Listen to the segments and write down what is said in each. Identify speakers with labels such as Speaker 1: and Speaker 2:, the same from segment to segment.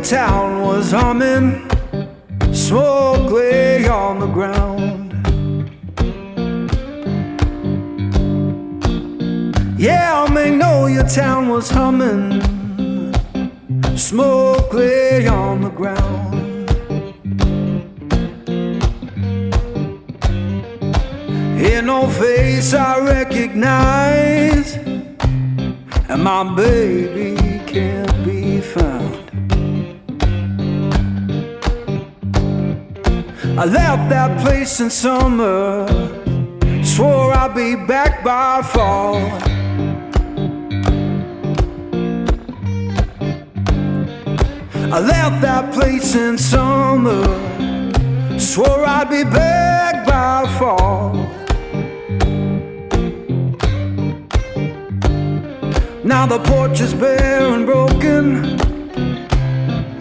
Speaker 1: your town was humming, smoke lay on the ground. Yeah, I may know your town was humming, smoke lay on the ground. Ain't no face I recognize, and my baby can't be found. I left that place in summer, swore I'd be back by fall. I left that place in summer, swore I'd be back by fall. Now the porch is bare and broken,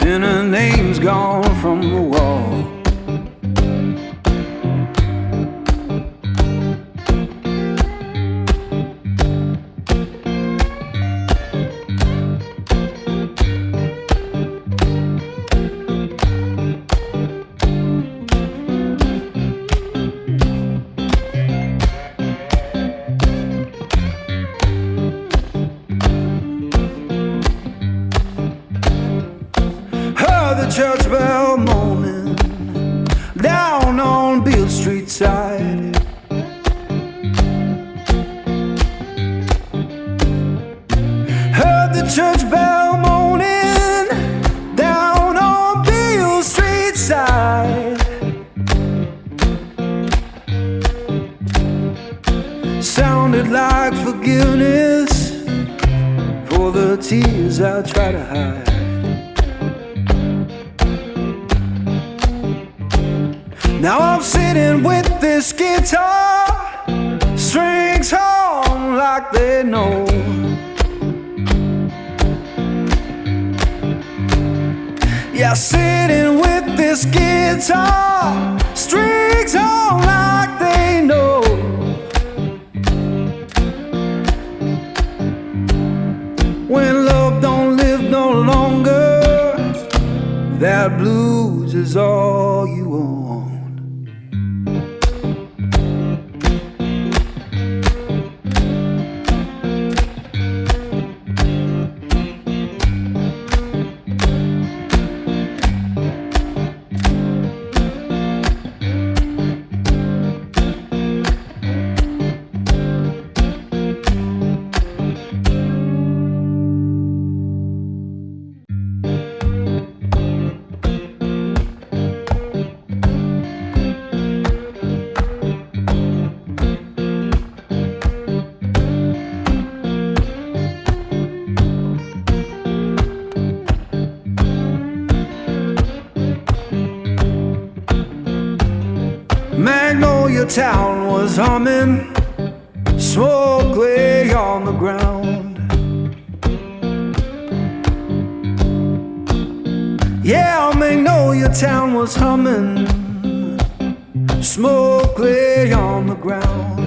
Speaker 1: and her name's gone from the wall. The church bell moaning down on Beale Street side. Heard the church bell moaning down on Beale Street side. Sounded like forgiveness for the tears I try to hide. Now I'm sitting with this guitar, strings hum like they know. Yeah, sitting with this guitar, strings hum like they know. When love don't live no longer, that blues is all you own. Magnolia town was humming, smoke lay on the ground. Yeah, Magnolia town was humming, smoke lay on the ground.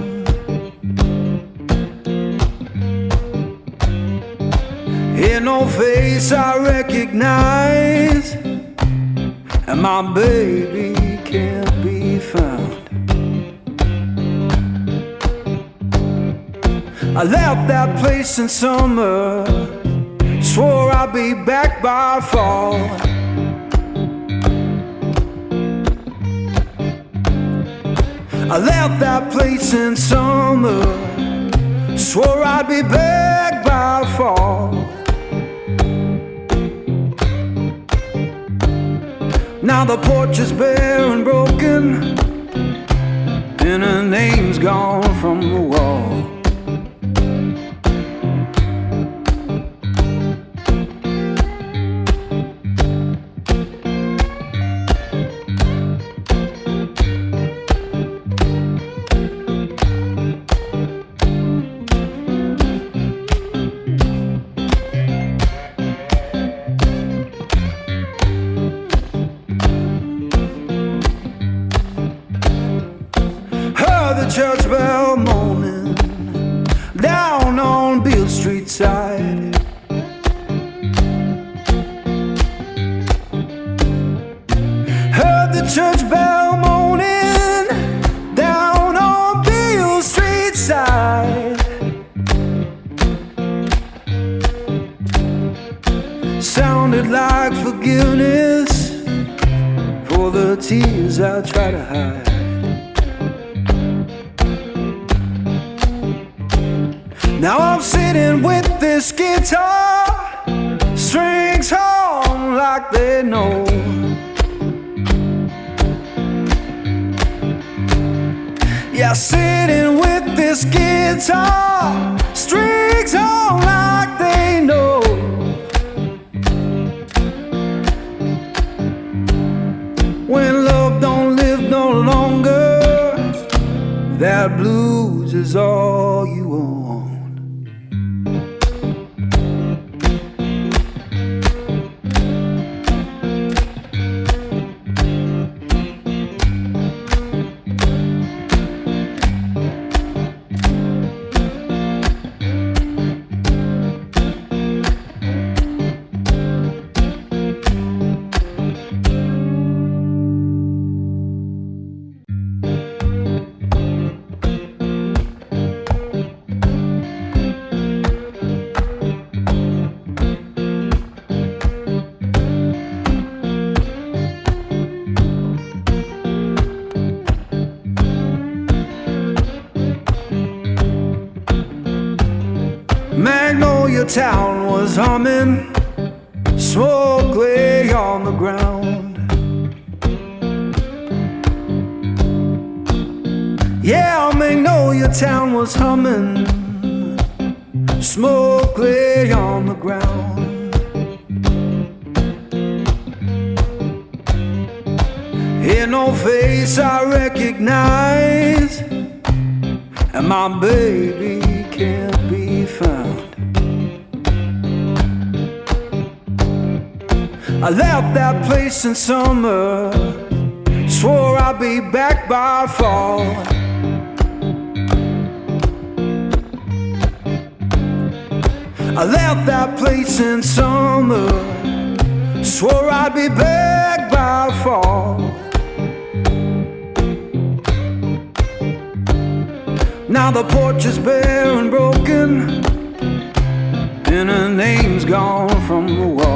Speaker 1: Ain't no face I recognize, and my baby can't be found. I left that place in summer, swore I'd be back by fall. I left that place in summer, swore I'd be back by fall. Now the porch is bare and broken, and her name's gone from the wall. The church bell moaning forgiveness for the tears I try to hide. Now I'm sitting with this guitar, strings hum like they know. Yeah, sitting with this guitar, strings hum like they know. When love don't live no longer, that blues is all you own. Magnolia Town was humming, smoke lay on the ground. Yeah, Magnolia Town was humming, smoke lay on the ground. Ain't no face I recognize, and my baby can't be found. I left that place in summer, swore I'd be back by fall. I left that place in summer, swore I'd be back by fall. Now the porch is bare and broken, and her name's gone from the wall.